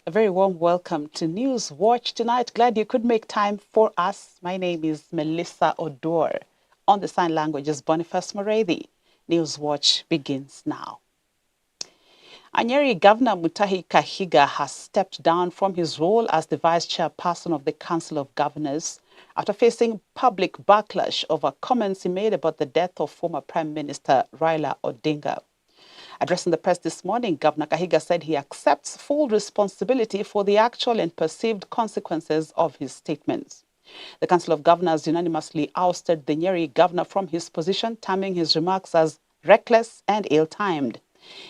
A very warm welcome to Newswatch tonight. Glad you could make time for us. My name is Melissa Oduor. On the sign language is Boniface Morethi. Newswatch begins now. Nyeri Governor Mutahi Kahiga has stepped down from his role as the vice chairperson of the Council of Governors after facing public backlash over comments he made about the death of former Prime Minister Raila Odinga. Addressing the press this morning, Governor Kahiga said he accepts full responsibility for the actual and perceived consequences of his statements. The Council of Governors unanimously ousted the Nyeri governor from his position, terming his remarks as reckless and ill-timed.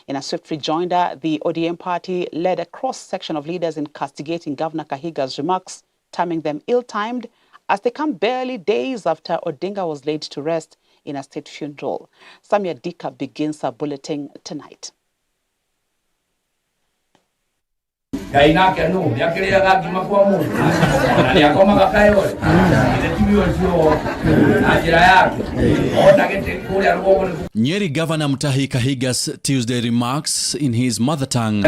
In a swift rejoinder, the ODM party led a cross-section of leaders in castigating Governor Kahiga's remarks, terming them ill-timed, as they come barely days after Odinga was laid to rest in a state funeral. Samia Dika begins her bulletin tonight. Nyeri Governor Mutahi Kahiga's Tuesday remarks in his mother tongue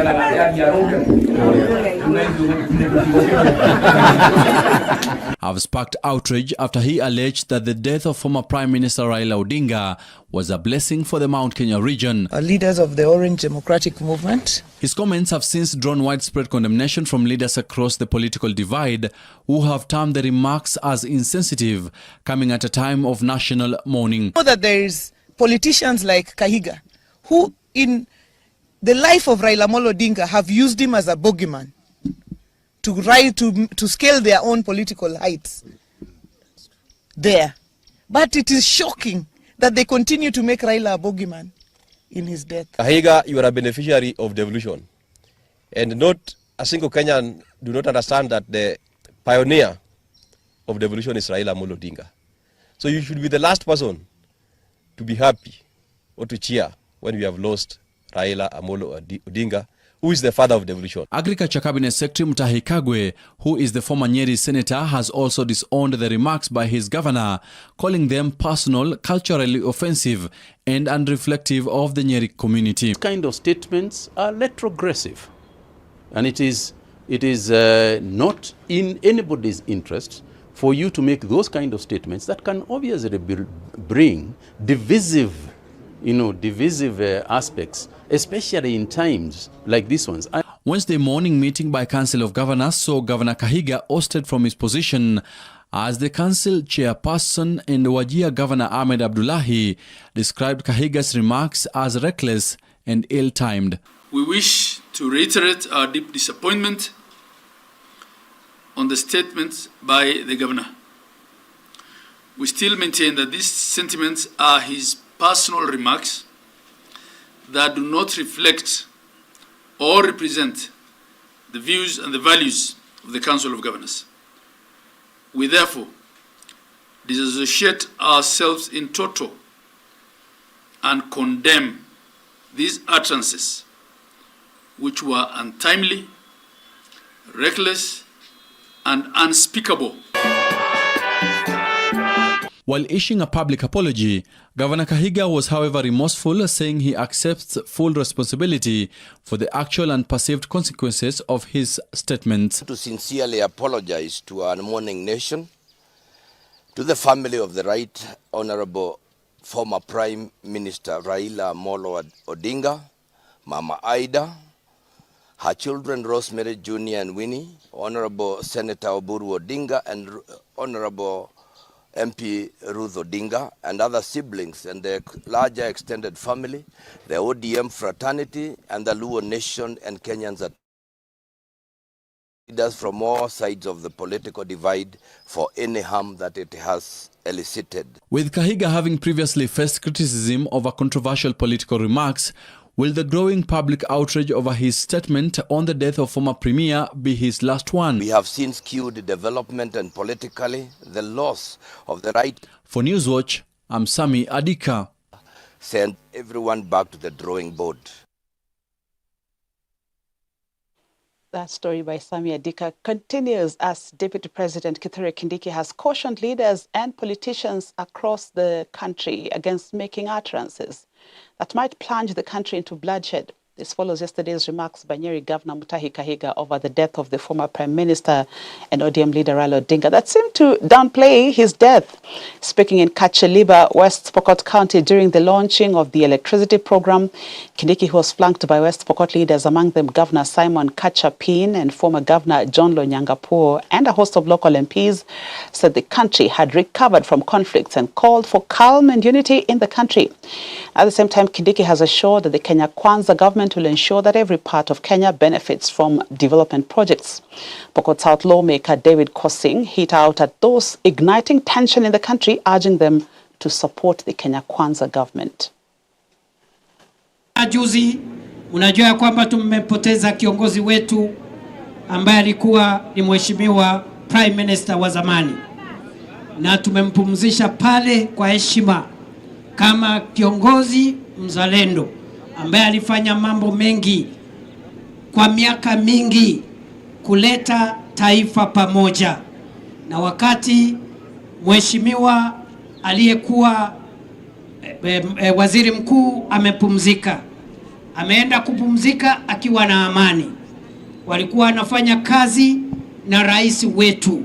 have sparked outrage after he alleged that the death of former Prime Minister Raila Odinga was a blessing for the Mount Kenya region. Leaders of the Orange Democratic Movement. His comments have since drawn widespread condemnation from leaders across the political divide who have termed the remarks as insensitive, coming at a time of national mourning. You know that there is politicians like Kahiga who in the life of Raila Amolo Odinga have used him as a bogeyman to scale their own political heights there. But it is shocking that they continue to make Raila a bogeyman in his death. Kahiga, you are a beneficiary of devolution. And not a single Kenyan do not understand that the pioneer of devolution is Raila Amolo Odinga. So you should be the last person to be happy or to cheer when we have lost Raila Amolo Odinga, who is the father of devolution. Agriculture Cabinet Secretary Mutahi Kagwe, who is the former Nyeri senator, has also disowned the remarks by his governor, calling them personal, culturally offensive and unreflective of the Nyeri community. These kind of statements are retrogressive, and it is not in anybody's interest for you to make those kind of statements that can obviously bring divisive aspects, especially in times like these ones. Wednesday morning meeting by Council of Governors saw Governor Kahiga ousted from his position as the council chairperson, and Wajir Governor Ahmed Abdullahi described Kahiga's remarks as reckless and ill-timed. We wish to reiterate our deep disappointment on the statements by the governor. We still maintain that these sentiments are his personal remarks that do not reflect or represent the views and the values of the Council of Governors. We therefore disassociate ourselves in toto and condemn these utterances, which were untimely, reckless, and unspeakable. While issuing a public apology, Governor Kahiga was however remorseful, saying he accepts full responsibility for the actual and perceived consequences of his statements. To sincerely apologize to our mourning nation, to the family of the Right Honorable former Prime Minister Raila Amolo Odinga, Mama Aida, her children Rosemary Jr. and Winnie, Honorable Senator Oduor Odinga and Honorable MP Ruth Odinga and other siblings and their larger extended family, the ODM fraternity and the Luo nation and Kenyans at leaders from all sides of the political divide for any harm that it has elicited. With Kahiga having previously faced criticism over controversial political remarks, will the growing public outrage over his statement on the death of former Premier be his last one? We have seen skewed development and politically the loss of the right. For Newswatch, I'm Samia Dika. Send everyone back to the drawing board. That story by Samia Dika continues as Deputy President Kithure Kindiki has cautioned leaders and politicians across the country against making utterances that might plunge the country into bloodshed. This follows yesterday's remarks by Nyeri Governor Mutahi Kahiga over the death of the former Prime Minister and ODM leader Raila Odinga that seemed to downplay his death. Speaking in Kacheliba, West Pokot County during the launching of the electricity program, Kindiki, who was flanked by West Pokot leaders, among them Governor Simon Kachapin and former Governor John Lonyangapuo and a host of local MPs, said the country had recovered from conflicts and called for calm and unity in the country. At the same time, Kindiki has assured that the Kenya Kwanza government will ensure that every part of Kenya benefits from development projects. Pokot South lawmaker David Kosing hit out at those igniting tension in the country, urging them to support the Kenya Kwanza government. Juzi, unajua ya kwamba tumepoteza kiongozi wetu ambaye alikuwa ni mheshimiwa Prime Minister wa zamani, na tumempumzisha pale kwa heshima kama kiongozi mzalendo ambaye alifanya mambo mengi kwa miaka mingi kuleta taifa pamoja. Na wakati mheshimiwa aliyekuwa waziri mkuu amepumzika, ameenda kupumzika akiwa na amani. Walikuwa wanafanya kazi na rais wetu,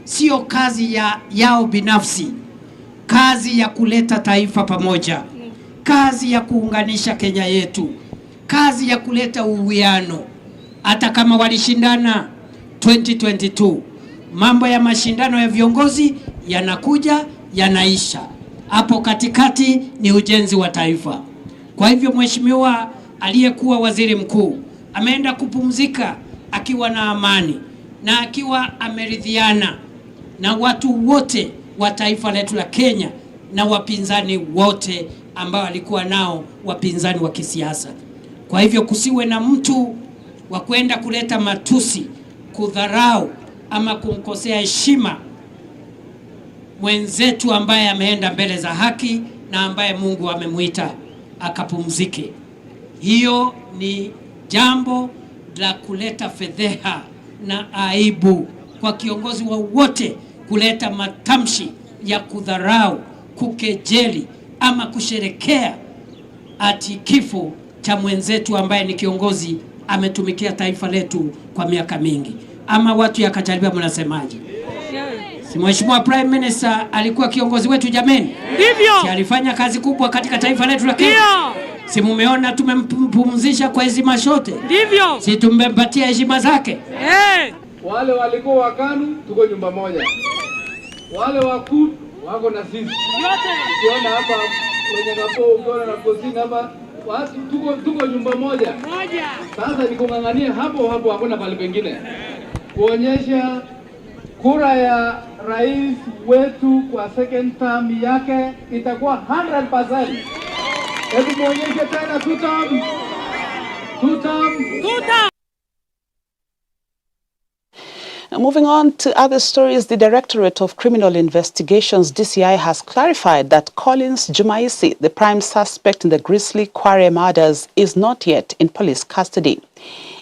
sio kazi yao binafsi, kazi ya kuleta taifa pamoja, kazi ya kuunganisha Kenya yetu, kazi ya kuleta uwiano. Hata kama walishindana 2022, mambo ya mashindano ya viongozi yanakuja yanaisha, hapo katikati ni ujenzi wa taifa. Kwa hivyo mheshimiwa aliyekuwa waziri mkuu ameenda kupumzika akiwa na amani na akiwa ameridhiana na watu wote wa taifa letu la Kenya na wapinzani wote ambao alikuwa nao, wapinzani wa kisiasa. Kwa hivyo kusiwe na mtu wa kwenda kuleta matusi, kudharau ama kumkosea heshima mwenzetu ambaye ameenda mbele za haki na ambaye Mungu amemuita akapumzike. Hiyo ni jambo la kuleta fedheha na aibu kwa kiongozi wowote kuleta matamshi ya kudharau, kukejeli ama kusherekea ati kifo cha mwenzetu ambaye ni kiongozi ametumikia taifa letu kwa miaka mingi. Ama watu ya Kachaliba mnasemaje? Si mheshimiwa Prime Minister alikuwa kiongozi wetu jameni? Ndivyo. Si alifanya kazi kubwa katika taifa letu la Kenya? Si mumeona tumempumzisha kwa heshima zote? Ndivyo. Si tumempatia heshima zake? Wale walikuwa wakanu tuko nyumba moja, wale wakuu wako na sisi. Ukiona hapa kwenye kapo, ukiona na kusini hapa, watu tuko nyumba moja. Sasa ni kung'ang'ania hapo hapo, hakuna pale pengine, kuonyesha kura ya rais wetu kwa second term yake itakuwa 100%. Hebu muonyeshe tena two term. Moving on to other stories, the Directorate of Criminal Investigations, DCI, has clarified that Collins Jumaisi, the prime suspect in the grisly Kware murders, is not yet in police custody.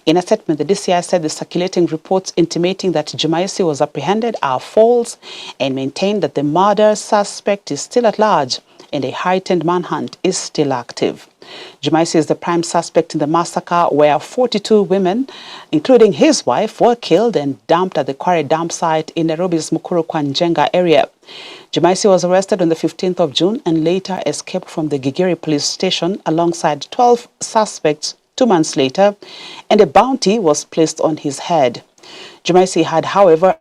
In a statement, the DCI said the circulating reports intimating that Jumaisi was apprehended are false and maintained that the murder suspect is still at large and a heightened manhunt is still active. Jumaisi is the prime suspect in the massacre where 42 women, including his wife, were killed and dumped at the Kware dump site in Nairobi's Mukuru kwa Njenga area. Jumaisi was arrested on the 15th of June and later escaped from the Gigiri police station alongside 12 suspects 2 months later, and a bounty was placed on his head. Jumaisi had, however,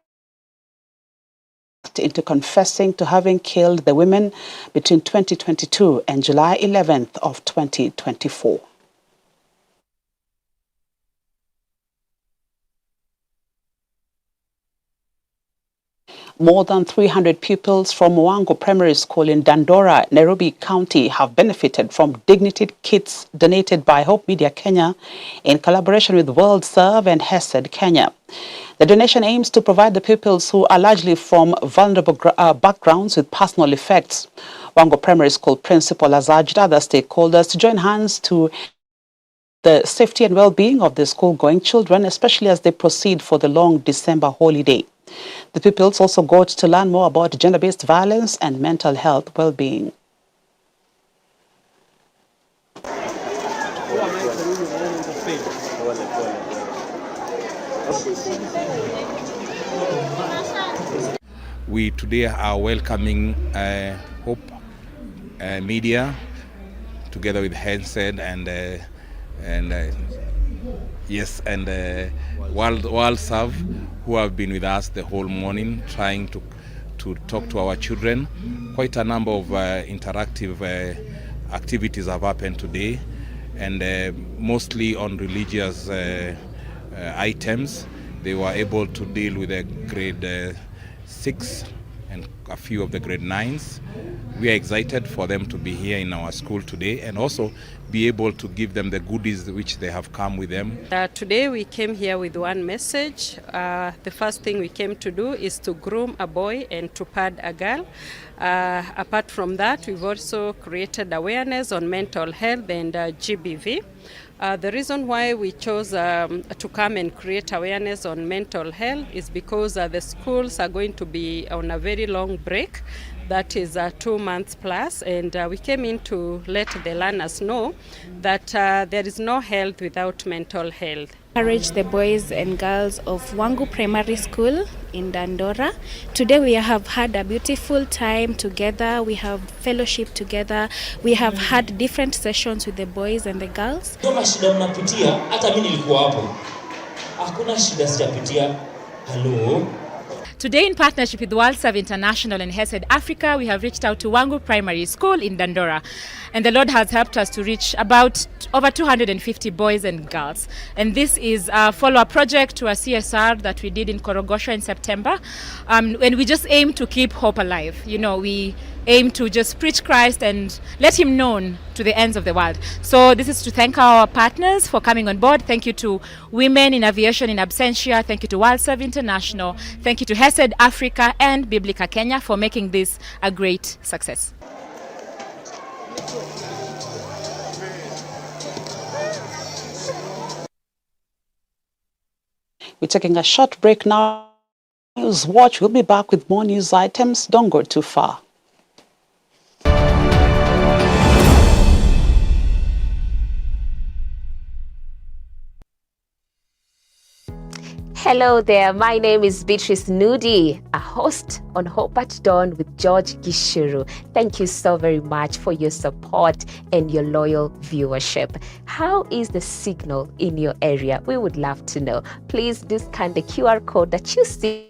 into confessing to having killed the women between 2022 and July 11th of 2024. More than 300 pupils from Mwango Primary School in Dandora, Nairobi County have benefited from dignity kits donated by Hope Media Kenya in collaboration with World Serve and Hesed Kenya. The donation aims to provide the pupils who are largely from vulnerable backgrounds with personal effects. Mwango Primary School principal has urged other stakeholders to join hands to the safety and well-being of the school-going children, especially as they proceed for the long December holiday. The pupils also got to learn more about gender-based violence and mental health well-being. We today are welcoming Hope Media together with Hensed and World Serve, who have been with us the whole morning trying to talk to our children. Quite a number of interactive activities have happened today, and mostly on religious items. They were able to deal with a grade 6 and a few of the grade 9s. We are excited for them to be here in our school today and also be able to give them the goodies which they have come with them. Today we came here with one message. The first thing we came to do is to groom a boy and to pad a girl. Apart from that, we've also created awareness on mental health and GBV. The reason why we chose to come and create awareness on mental health is because the schools are going to be on a very long break. That is 2 months plus, and we came in to let the learners know that there is no health without mental health. Encourage the boys and girls of Wangu Primary School in Dandora. Today we have had a beautiful time together. We have fellowship together. We have had different sessions with the boys and the girls. Kama shida mnapitia, hata mimi nilikuwa hapo. Hakuna shida sijapitia. Hello. Today, in partnership with World Serve International and Hesed Africa, we have reached out to Wangu Primary School in Dandora. And the Lord has helped us to reach about over 250 boys and girls. And this is a follow-up project to a CSR that we did in Korogosho in September. And we just aim to keep hope alive. You know, we aim to just preach Christ and let him known to the ends of the world. So this is to thank our partners for coming on board. Thank you to Women in Aviation in Absentia. Thank you to World Serve International. Thank you to Hesed Africa and Biblica Kenya for making this a great success. We're taking a short break now. Newswatch will be back with more news items. Don't go too far. Hello there, my name is Beatrice Nudi, a host on Hope at Dawn with George Gishuru. Thank you so very much for your support and your loyal viewership. How is the signal in your area? We would love to know. Please do scan the QR code that you see.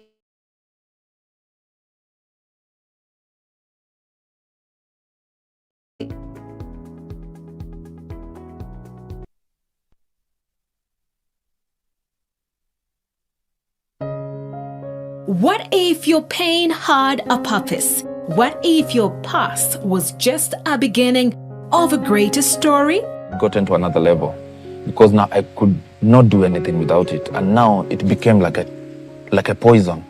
What if your pain had a purpose? What if your past was just a beginning of a greater story? Gotten to another level because now I could not do anything without it, and now it became like a poison.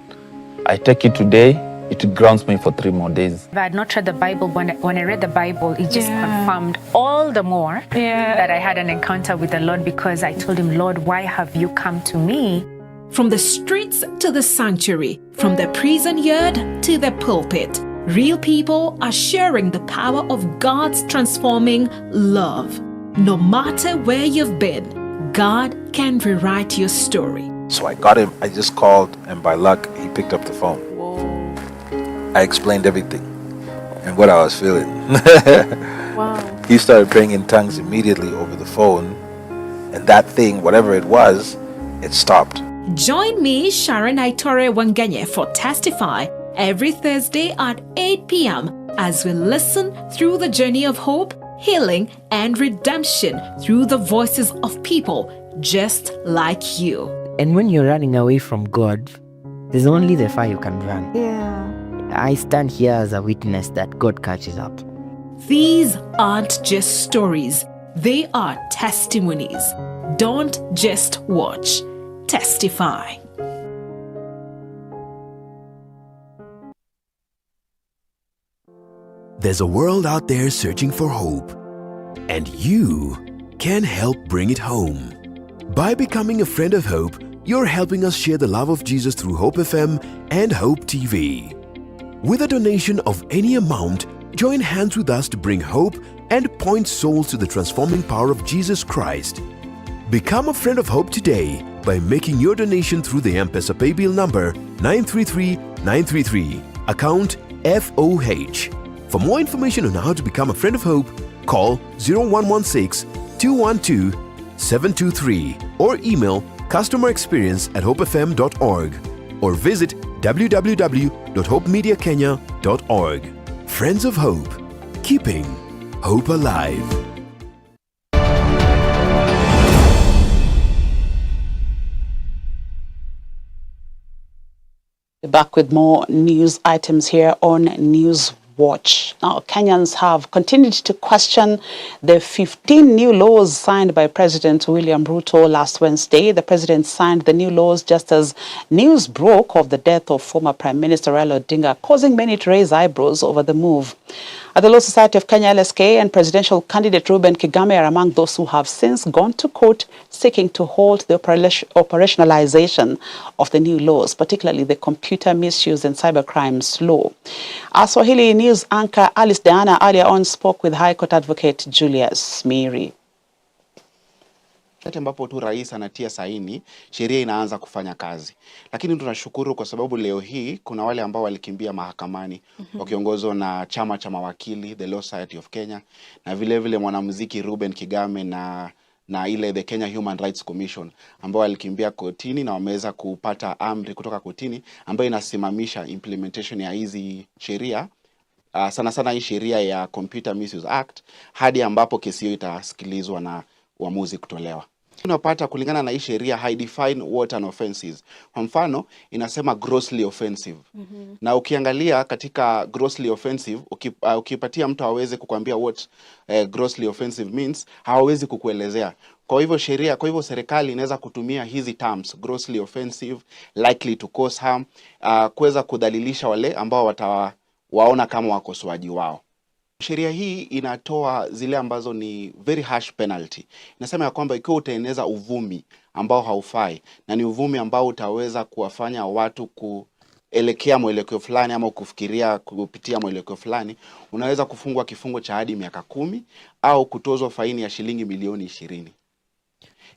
I take it today, it grounds me for 3 more days. If I had not read the Bible, when I read the Bible, it just confirmed all the more that I had an encounter with the Lord, because I told him, Lord, why have you come to me? From the streets to the sanctuary, from the prison yard to the pulpit, real people are sharing the power of God's transforming love. No matter where you've been, God can rewrite your story. So I got him, I just called, and by luck, he picked up the phone. I explained everything and what I was feeling. Wow. He started praying in tongues immediately over the phone, and that thing, whatever it was, it stopped. Join me, Sharon Aitore Wangenye, for Testify every Thursday at 8 p.m. as we listen through the journey of hope, healing, and redemption through the voices of people just like you. And when you're running away from God, there's only the fire you can run. Yeah. I stand here as a witness that God catches up. These aren't just stories, they are testimonies. Don't just watch. Testify. There's a world out there searching for hope, and you can help bring it home. By becoming a friend of Hope, you're helping us share the love of Jesus through Hope FM and Hope TV. With a donation of any amount, join hands with us to bring hope and point souls to the transforming power of Jesus Christ. Become a friend of Hope today by making your donation through the M-Pesa paybill number 933933, account FOH. For more information on how to become a friend of Hope, call 0116-212-723 or email customerexperience@hopefm.org or visit www.hopemediakenya.org. Friends of Hope, keeping hope alive. Back with more news items here on Newswatch. Now, Kenyans have continued to question the 15 new laws signed by President William Ruto last Wednesday. The president signed the new laws just as news broke of the death of former Prime Minister Raila Odinga, causing many to raise eyebrows over the move. The Law Society of Kenya LSK and presidential candidate Reuben Kigame are among those who have since gone to court seeking to halt the operationalization of the new laws, particularly the computer misuse and cybercrimes law. Our Swahili news anchor Alice Diana earlier on spoke with High Court Advocate Julius Miri. Wakati ambapo tu rais anatia saini, sheria inaanza kufanya kazi. Lakini tunashukuru kwa sababu leo hii kuna wale ambao walikimbia mahakamani wakiongozwa na chama cha mawakili, the Law Society of Kenya, na vile vile mwanamuziki Reuben Kigame na ile the Kenya Human Rights Commission ambao walikimbia kotini na wameweza kupata amri kutoka kotini ambayo inasimamisha implementation ya hizi sheria, sana sana hii sheria ya Computer Misuse Act, hadi ambapo kesi hiyo itasikilizwa na uamuzi kutolewa. Tunapata kulingana na hii sheria define what an offense is. Kwa mfano inasema grossly offensive. Na ukiangalia katika grossly offensive, ukipatia mtu aweze kukwambia what grossly offensive means, hawezi kukuelezea. Kwa hivyo serikali inaweza kutumia hizi terms, grossly offensive, likely to cause harm, kuweza kudhalilisha wale ambao watawaona kama wakosoaji wao. Sheria hii inatoa zile ambazo ni very harsh penalty. Inasema ya kwamba ikiwa utaeneza uvumi ambao haufai na ni uvumi ambao utaweza kuwafanya watu kuelekea mwelekeo fulani ama kufikiria kupitia mwelekeo fulani, unaweza kufungwa kifungo cha hadi miaka 10 au kutozwa faini ya shilingi milioni 20.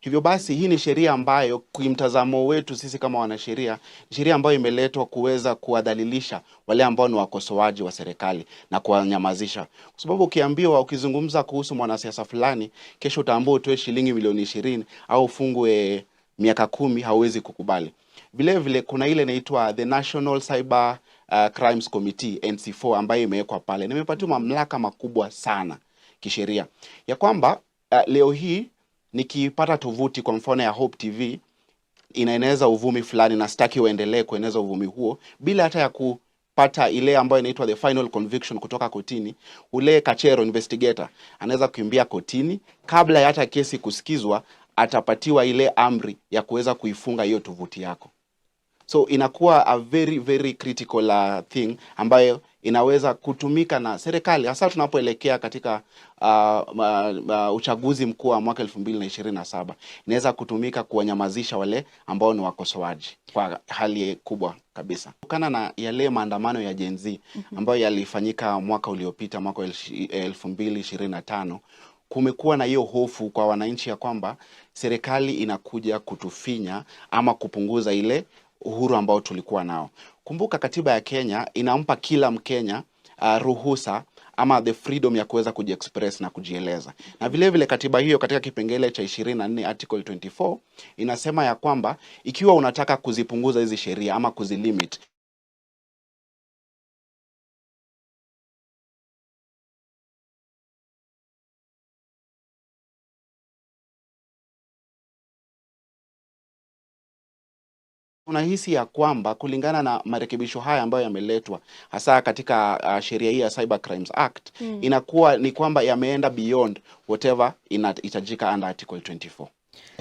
Hivyo basi hii ni sheria ambayo kwa mtazamo wetu sisi kama wanasheria, sheria ambayo imeletwa kuweza kuwadhalilisha wale ambao ni wakosoaji wa serikali na kuwanyamazisha. Kwa sababu ukizungumza kuhusu mwanasiasa fulani, kesho utaambiwa utoe shilingi milioni 20 au ufungwe miaka 10, hauwezi kukubali. Vile vile kuna ile inaitwa the National Cyber Crimes Committee NC4 ambayo imewekwa pale. Nimepatiwa mamlaka makubwa sana kisheria. Ya kwamba leo hii nikipata tovuti kwa mfano ya Hope TV inaeneza uvumi fulani na sitaki uendelee kueneza uvumi huo bila hata ya kupata ile ambayo inaitwa the final conviction kutoka kotini, ule kachero investigator anaweza kukimbia kotini kabla ya hata kesi kusikizwa, atapatiwa ile amri ya kuweza kuifunga hiyo tovuti yako. So inakuwa a very very critical thing ambayo inaweza kutumika na serikali hasa tunapoelekea katika uchaguzi mkuu wa mwaka 2027. Inaweza kutumika kuwanyamazisha wale ambao ni wakosoaji kwa hali kubwa kabisa. Kutokana na yale maandamano ya Gen Z ambayo yalifanyika mwaka uliopita, mwaka 2025, kumekuwa na hiyo hofu kwa wananchi ya kwamba serikali inakuja kutufinya ama kupunguza ile uhuru ambao tulikuwa nao. Kumbuka katiba ya Kenya inampa kila Mkenya ruhusa ama the freedom ya kuweza kujiexpress na kujieleza. Na vile vile katiba hiyo katika kipengele cha 24 article 24 inasema ya kwamba ikiwa unataka kuzipunguza hizi sheria ama kuzilimit, unahisi ya kwamba kulingana na marekebisho haya ambayo yameletwa hasa katika sheria hii ya Cyber Crimes Act, inakuwa ni kwamba yameenda beyond whatever inahitajika under article 24.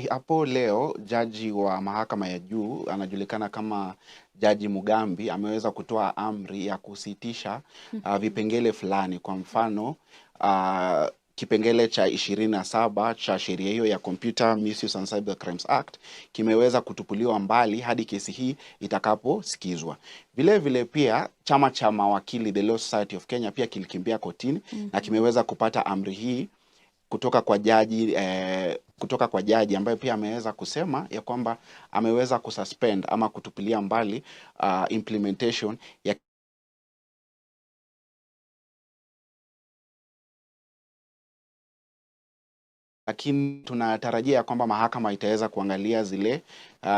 Hapo leo jaji wa mahakama ya juu anajulikana kama Jaji Mugambi ameweza kutoa amri ya kusitisha vipengele fulani. Kwa mfano kipengele cha 27 cha sheria hiyo ya Computer Misuse and Cyber Crimes Act kimeweza kutupuliwa mbali hadi kesi hii itakaposikizwa. Vile vile pia chama cha mawakili the Law Society of Kenya pia kilikimbia kotini na kimeweza kupata amri hii kutoka kwa jaji ambaye pia ameweza kusema ya kwamba ameweza kususpend ama kutupilia mbali implementation ya lakini tunatarajia kwamba mahakama itaweza kuangalia zile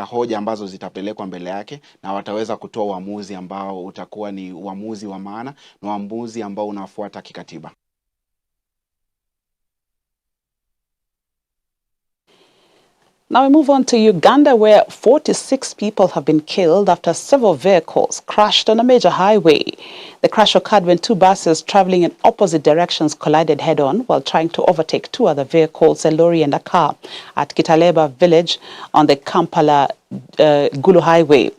hoja ambazo zitapelekwa mbele yake na wataweza kutoa uamuzi ambao utakuwa ni uamuzi wa maana na uamuzi ambao unafuata kikatiba. Now we move on to Uganda, where 46 people have been killed after several vehicles crashed on a major highway. The crash occurred when two buses traveling in opposite directions collided head-on while trying to overtake two other vehicles, a lorry and a car, at Kitaleba village on the Kampala Gulu Highway.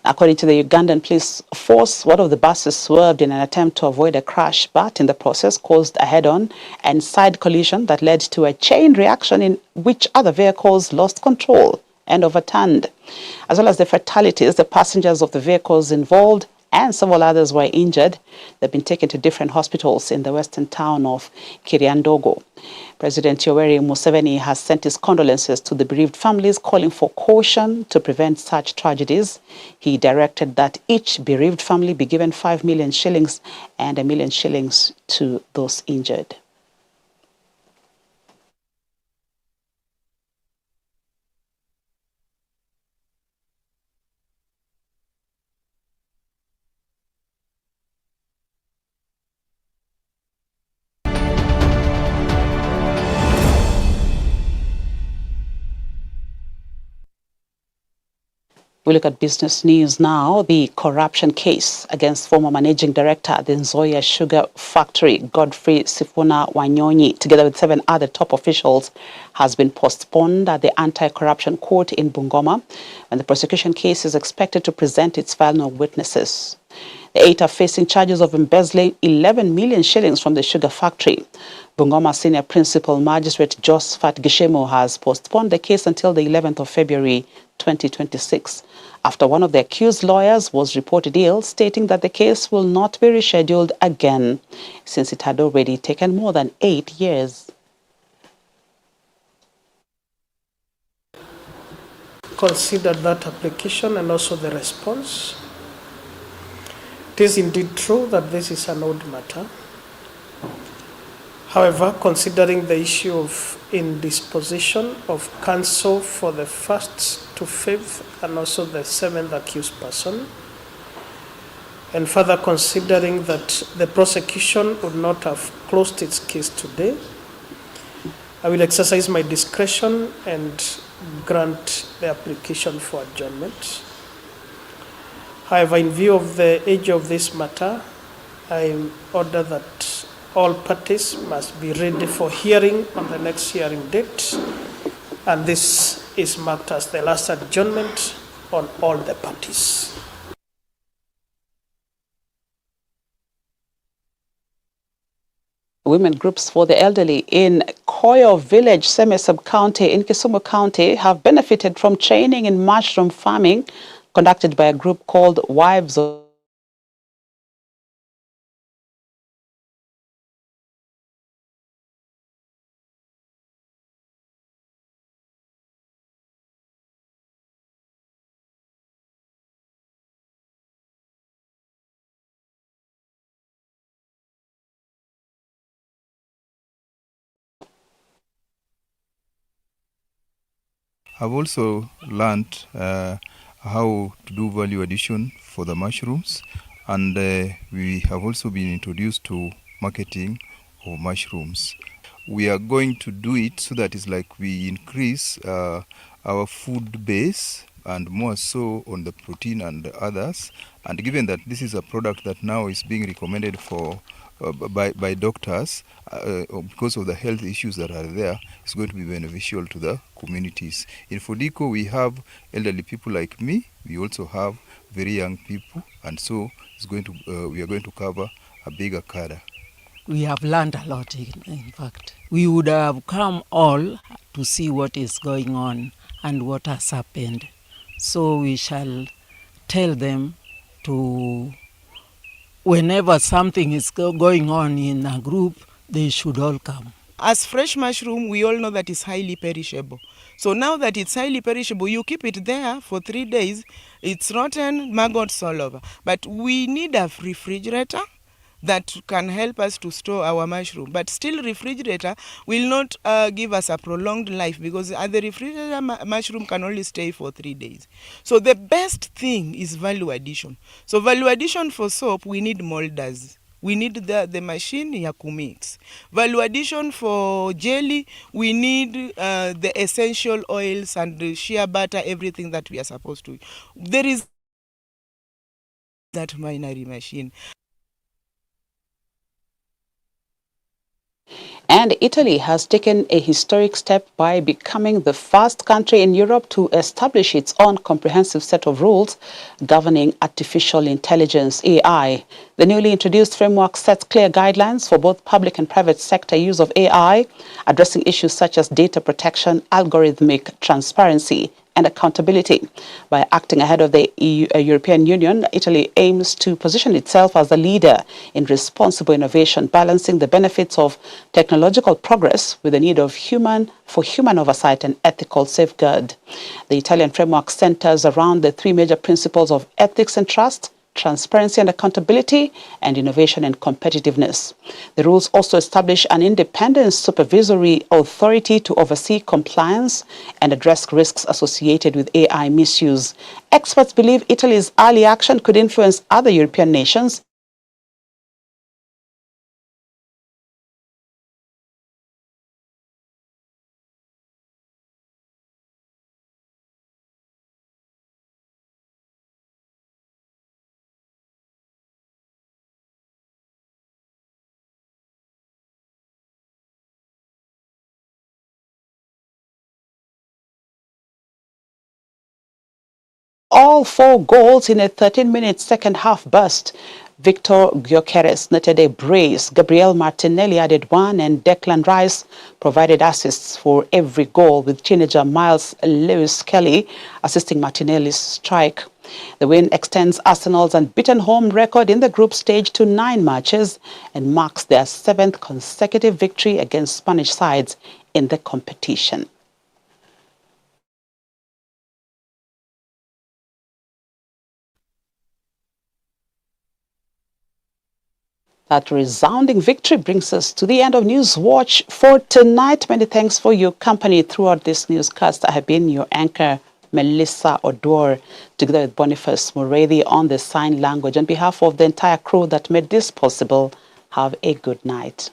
According to the Ugandan police force, one of the buses swerved in an attempt to avoid a crash, but in the process caused a head-on and side collision that led to a chain reaction in which other vehicles lost control and overturned. As well as the fatalities, the passengers of the vehicles involved and several others were injured. They've been taken to different hospitals in the western town of Kiriandogo. President Yoweri Museveni has sent his condolences to the bereaved families, calling for caution to prevent such tragedies. He directed that each bereaved family be given 5 million shillings and 1 million shillings to those injured. We look at business news now. The corruption case against former managing director at the Nzoia Sugar Factory, Godfrey Sifuna Wanyonyi, together with 7 other top officials, has been postponed at the Anti-Corruption Court in Bungoma, and the prosecution case is expected to present its final witnesses. The 8 are facing charges of embezzling 11 million shillings from the sugar factory. Bungoma Senior Principal Magistrate Josephat Gishemo has postponed the case until the 11th of February 2026, after one of the accused lawyers was reported ill, stating that the case will not be rescheduled again, since it had already taken more than 8 years. Considered that application and also the response. It is indeed true that this is an old matter. However, considering the issue of indisposition of counsel for the 1st to 5th and also the 7th accused person, and further considering that the prosecution would not have closed its case today, I will exercise my discretion and grant the application for adjournment. However, in view of the age of this matter, I order that all parties must be ready for hearing on the next hearing date, and this is marked as the last adjournment on all the parties. Women groups for the elderly in Koyo Village, Seme Sub-County in Kisumu County have benefited from training in mushroom farming conducted by a group called Wives of I've also learned how to do value addition for the mushrooms, and we have also been introduced to marketing of mushrooms. We are going to do it so that it's like we increase our food base and more so on the protein and others. And given that this is a product that now is being recommended for by doctors because of the health issues that are there, it's going to be beneficial to the communities. In Fodiko, we have elderly people like me. We also have very young people, and so it's going to we are going to cover a bigger cadre. We have learned a lot, in fact. We would have come all to see what is going on and what has happened. So we shall tell them to, whenever something is going on in a group, they should all come. as fresh mushroom, we all know that it's highly perishable. So now that it's highly perishable, you keep it there for 3 days, it's rotten, maggots all over. But we need a refrigerator that can help us to store our mushroom. But still, refrigerator will not give us a prolonged life, because the refrigerator mushroom can only stay for 3 days. So the best thing is value addition. So value addition for soap, we need molders. We need the machine ya kumix. Value addition for jelly, we need the essential oils and the shea butter, everything that we are supposed to. There is that winery machine. And Italy has taken a historic step by becoming the first country in Europe to establish its own comprehensive set of rules governing artificial intelligence, AI. The newly introduced framework sets clear guidelines for both public and private sector use of AI, addressing issues such as data protection, algorithmic transparency, and accountability. By acting ahead of the European Union, Italy aims to position itself as a leader in responsible innovation, balancing the benefits of technological progress with the need of human oversight and ethical safeguard. The Italian framework centers around the 3 major principles of ethics and trust, transparency and accountability, and innovation and competitiveness. The rules also establish an independent supervisory authority to oversee compliance and address risks associated with AI misuse. Experts believe Italy's early action could influence other European nations all 4 goals in a 13-minute second-half burst. Victor Gyökeres netted a brace, Gabriel Martinelli added 1, and Declan Rice provided assists for every goal, with teenager Miles Lewis-Kelly assisting Martinelli's strike. The win extends Arsenal's unbeaten home record in the group stage to 9 matches and marks their 7th consecutive victory against Spanish sides in the competition. That resounding victory brings us to the end of Newswatch for tonight. Many thanks for your company throughout this newscast. I have been your anchor, Melissa Oduor, together with Boniface Muredi on the sign language. On behalf of the entire crew that made this possible, have a good night.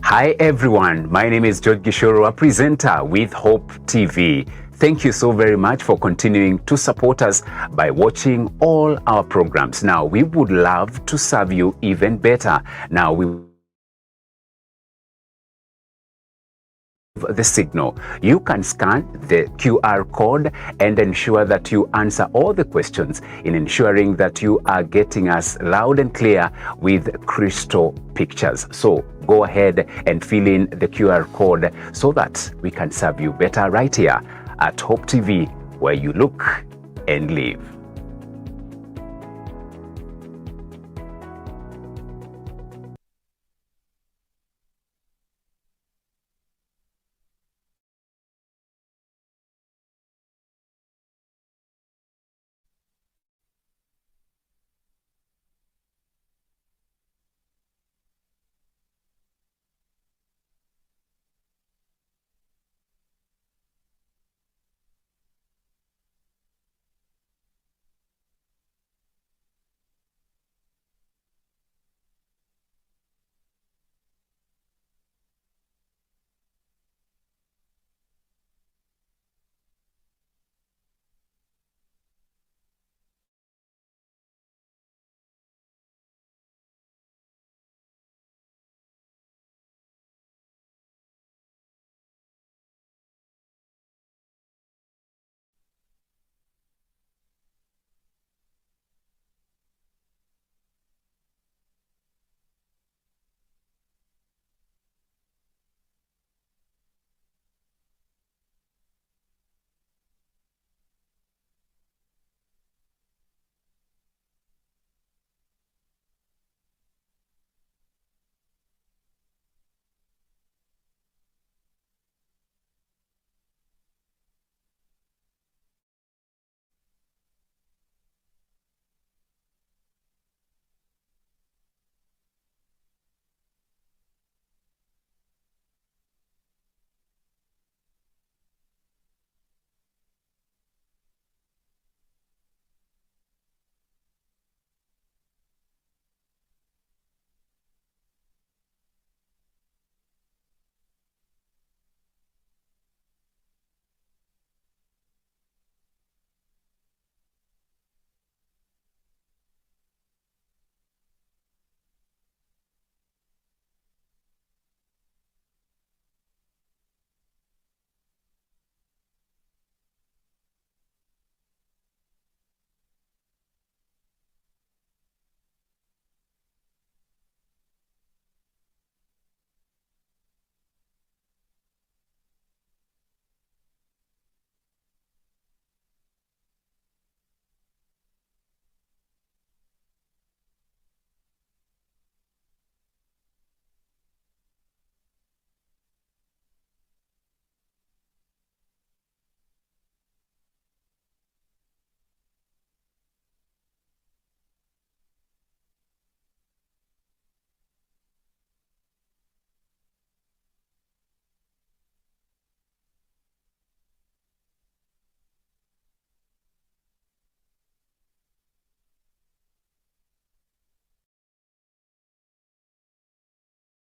Hi everyone, my name is George Gishoro, a presenter with Hope TV. Thank you so very much for continuing to support us by watching all our programs. Now, we would love to serve you even better. Now, the signal. You can scan the QR code and ensure that you answer all the questions in ensuring that you are getting us loud and clear with crystal pictures. So go ahead and fill in the QR code so that we can serve you better right here at Hope TV, where you look and live.